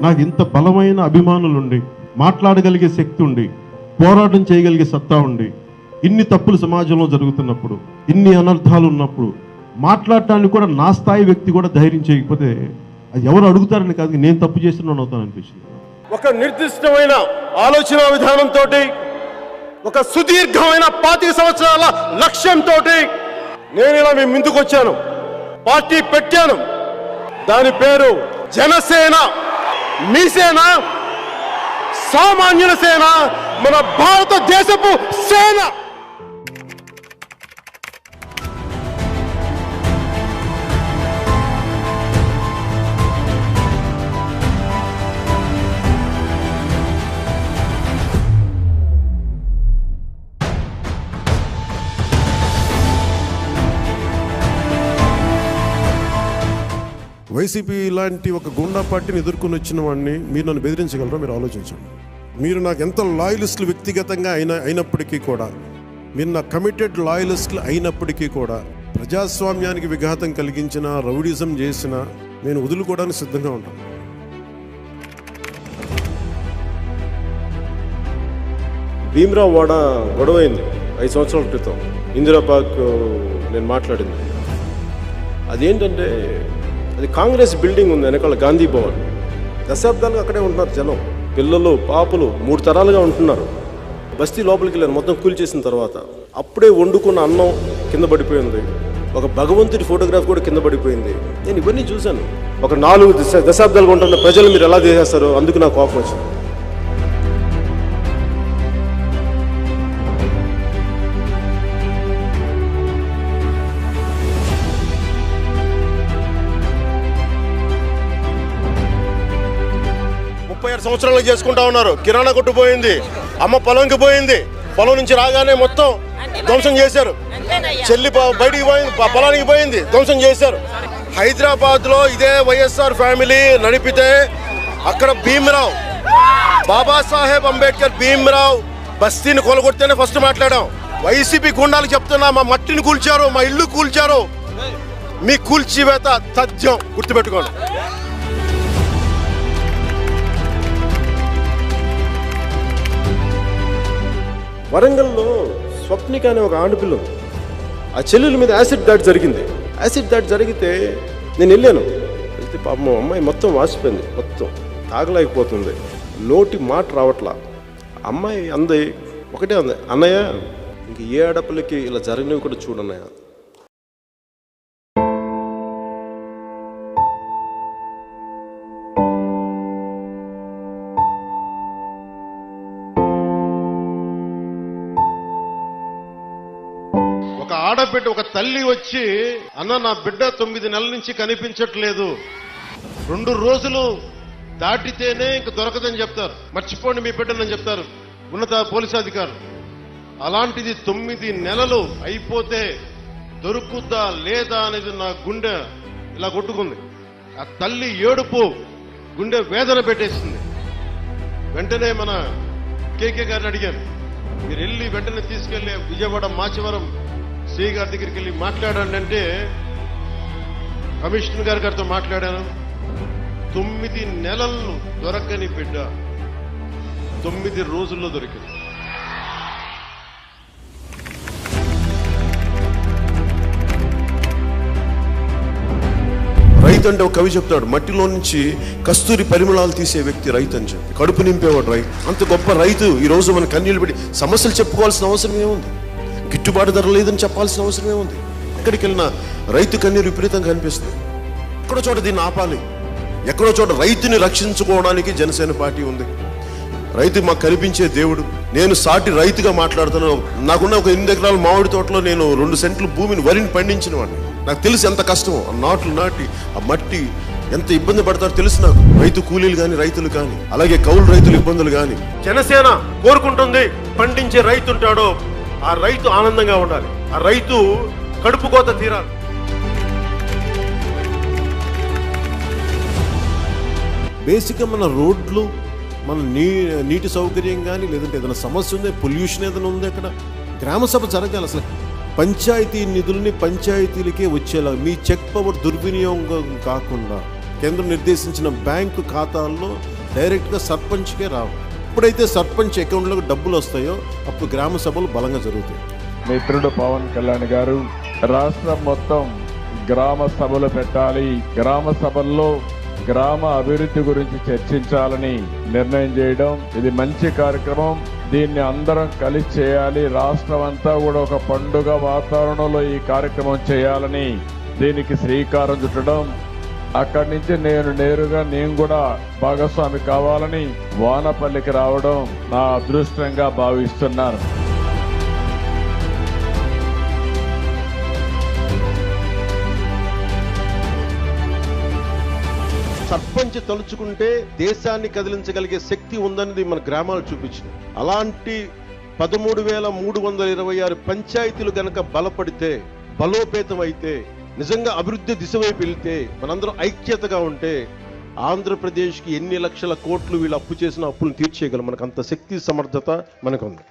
నాకు ఇంత బలమైన అభిమానులు ఉండి, మాట్లాడగలిగే శక్తి ఉండి, పోరాటం చేయగలిగే సత్తా ఉండి, ఇన్ని తప్పులు సమాజంలో జరుగుతున్నప్పుడు, ఇన్ని అనర్థాలు ఉన్నప్పుడు మాట్లాడటానికి కూడా నా స్థాయి వ్యక్తి కూడా ధైర్యం చేయకపోతే అది ఎవరు అడుగుతారని కాదు, నేను తప్పు చేస్తున్నాను అవుతాను అనిపించింది. ఒక నిర్దిష్టమైన ఆలోచన విధానంతో, ఒక సుదీర్ఘమైన 25 సంవత్సరాల లక్ష్యంతో నేను ఇలా మీ ముందుకు వచ్చాను. పార్టీ పెట్టాను. దాని పేరు జనసేన. మీ సేన, సామాన్యుల సేన, మన భారతదేశపు సేన. వైసీపీ లాంటి ఒక గుండా పార్టీని ఎదుర్కొని వచ్చిన వాడిని మీరు నన్ను బెదిరించగలరా? మీరు ఆలోచించండి. మీరు నాకు ఎంత లాయలిస్టులు వ్యక్తిగతంగా అయినప్పటికీ కూడా, మీరు నా కమిటెడ్ లాయలిస్టులు అయినప్పటికీ కూడా, ప్రజాస్వామ్యానికి విఘాతం కలిగించిన, రౌడిజం చేసిన నేను వదులుకోవడానికి సిద్ధంగా ఉంటాను. భీమరావు వాడ గొడవైంది 5 సంవత్సరాల క్రితం. ఇందిరా పార్క్ నేను మాట్లాడింది అదేంటంటే, అది కాంగ్రెస్ బిల్డింగ్ ఉంది వెనకాల, గాంధీ భవన్. దశాబ్దాలుగా అక్కడే ఉంటున్నారు జనం, పిల్లలు పాపలు 3 తరాలుగా ఉంటున్నారు. బస్తీ లోపలికి వెళ్ళాను మొత్తం కూల్చేసిన తర్వాత. అప్పుడే వండుకున్న అన్నం కింద పడిపోయింది, ఒక భగవంతుడి ఫోటోగ్రాఫ్ కూడా కింద పడిపోయింది. నేను ఇవన్నీ చూశాను. ఒక 4 దశాబ్దాలుగా ఉంటున్న ప్రజలు మీరు ఎలా చేసేస్తారో, అందుకు నాకు కోపం వచ్చింది. సంవత్సరాలు చేసుకుంటా ఉన్నారు. కిరాణా కొట్టు పోయింది, అమ్మ పొలంకి పోయింది, పొలం నుంచి రాగానే మొత్తం ధ్వంసం చేశారు. చెల్లి బయటికి పోయింది, పొలానికి పోయింది, ధ్వంసం చేశారు. హైదరాబాద్లో ఇదే వైఎస్ఆర్ ఫ్యామిలీ నడిపితే అక్కడ భీమరావు, బాబాసాహెబ్ అంబేద్కర్ భీమరావు బస్తీని కొలగొడితేనే ఫస్ట్ మాట్లాడాం. వైసీపీ గుండాలు చెప్తున్నా మా మట్టిని కూల్చారు, మా ఇల్లు కూల్చారు. మీ కూల్చివేత తథ్యం, గుర్తుపెట్టుకోండి. వరంగల్లో స్వప్నిక అనే ఒక ఆడపిల్ల ఉంది. ఆ చెల్లెల మీద యాసిడ్ దాడి జరిగింది. యాసిడ్ దాడి జరిగితే నేను వెళ్ళాను. వెళ్తే పాపం అమ్మాయి మొత్తం వాసిపోయింది, మొత్తం తాగలేకపోతుంది, నోటి మాట రావట్లా. అమ్మాయి అంది, ఒకటే అంది, అన్నయ్య ఇంక ఏ ఆడపిల్లకి ఇలా జరిగినవి కూడా చూడన్నయ్య. ఒక ఆడబిడ్డ, ఒక తల్లి వచ్చి, అన్న నా బిడ్డ 9 నెలల నుంచి కనిపించట్లేదు, 2 రోజులు దాటితేనే ఇంక దొరకదని చెప్తారు, మర్చిపోండి మీ బిడ్డనని చెప్తారు ఉన్నత పోలీసు అధికారులు. అలాంటిది 9 నెలలు అయిపోతే దొరుకుద్దా లేదా అనేది నా గుండె ఇలా కొట్టుకుంది. ఆ తల్లి ఏడుపు గుండె వేదన పెట్టేసింది. వెంటనే మన కేకే గారిని అడిగాను, మీరు వెళ్ళి వెంటనే తీసుకెళ్లి విజయవాడ మాచవరం శ్రీ గారి దగ్గరికి వెళ్ళి మాట్లాడండి అంటే, కమిషనర్ గారితో మాట్లాడాను. 9 నెలలు దొరకని బిడ్డ 9 రోజుల్లో దొరికింది. రైతు అంటే ఒక కవి చెప్తాడు, మట్టిలో నుంచి కస్తూరి పరిమళాలు తీసే వ్యక్తి రైతు అని చెప్పి. కడుపు నింపేవాడు రైతు. అంత గొప్ప రైతు ఈరోజు మన కన్నీళ్ళు పెట్టి సమస్యలు చెప్పుకోవాల్సిన అవసరం ఏముంది? గిట్టుబాటు ధర లేదని చెప్పాల్సిన అవసరం ఏముంది? ఎక్కడికి వెళ్ళినా రైతు కన్నీరు విపరీతంగా కనిపిస్తుంది. ఎక్కడో చోట దీన్ని ఆపాలి. ఎక్కడో చోట రైతుని రక్షించుకోవడానికి జనసేన పార్టీ ఉంది. రైతు మాకు కనిపించే దేవుడు. నేను సాటి రైతుగా మాట్లాడుతున్నాను. నాకున్న ఒక 8 ఎకరాల మామిడి తోటలో నేను 2 సెంట్లు భూమిని, వరిని పండించిన వాడిని. నాకు తెలుసు ఎంత కష్టమో. ఆ నాట్లు నాటి ఆ మట్టి ఎంత ఇబ్బంది పడతారో తెలుసు నాకు. రైతు కూలీలు కానీ, రైతులు కానీ, అలాగే కౌలు రైతులు ఇబ్బందులు కానీ. జనసేన కోరుకుంటుంది, పండించే రైతు ఉంటాడో ఆ రైతు ఆనందంగా ఉండాలి, ఆ రైతు కడుపు కోత తీరాలి. బేసిక్గా మన రోడ్లు, మన నీటి సౌకర్యం కానీ, లేదంటే ఏదైనా సమస్య ఉంది, పొల్యూషన్ ఏదైనా ఉంది, అక్కడ గ్రామ సభ జరగాలి. అసలు పంచాయతీ నిధుల్ని పంచాయతీలకే వచ్చేలా, మీ చెక్ పవర్ దుర్వినియోగం కాకుండా కేంద్రం నిర్దేశించిన బ్యాంకు ఖాతాల్లో డైరెక్ట్గా సర్పంచ్కే రావు. ఎప్పుడైతే సర్పంచ్ అకౌంట్లోకి డబ్బులు వస్తాయో అప్పుడు గ్రామ సభలు బలంగా జరుగుతాయి. మిత్రుడు పవన్ కళ్యాణ్ గారు రాష్ట్రం మొత్తం గ్రామ సభలు పెట్టాలి, గ్రామ సభల్లో గ్రామ అభివృద్ధి గురించి చర్చించాలని నిర్ణయం చేయడం ఇది మంచి కార్యక్రమం. దీన్ని అందరం కలిసి చేయాలి. రాష్ట్రం అంతా కూడా ఒక పండుగ వాతావరణంలో ఈ కార్యక్రమం చేయాలని దీనికి శ్రీకారం చుట్టడం, అక్కడి నుంచి నేను కూడా భాగస్వామి కావాలని వానపల్లికి రావడం నా అదృష్టంగా భావిస్తున్నాను. సర్పంచ్ తలుచుకుంటే దేశాన్ని కదిలించగలిగే శక్తి ఉందన్నది మన గ్రామాలు చూపించింది. అలాంటి 13,326 పంచాయతీలు గనక బలపడితే, బలోపేతం అయితే, నిజంగా అభివృద్ధి దిశ వైపు వెళ్తే, మనందరం ఐక్యతగా ఉంటే ఆంధ్రప్రదేశ్కి ఎన్ని లక్షల కోట్లు వీళ్ళు అప్పు చేసిన అప్పులను తీర్చేయగలం. మనకు అంత శక్తి సమర్థత మనకుంది.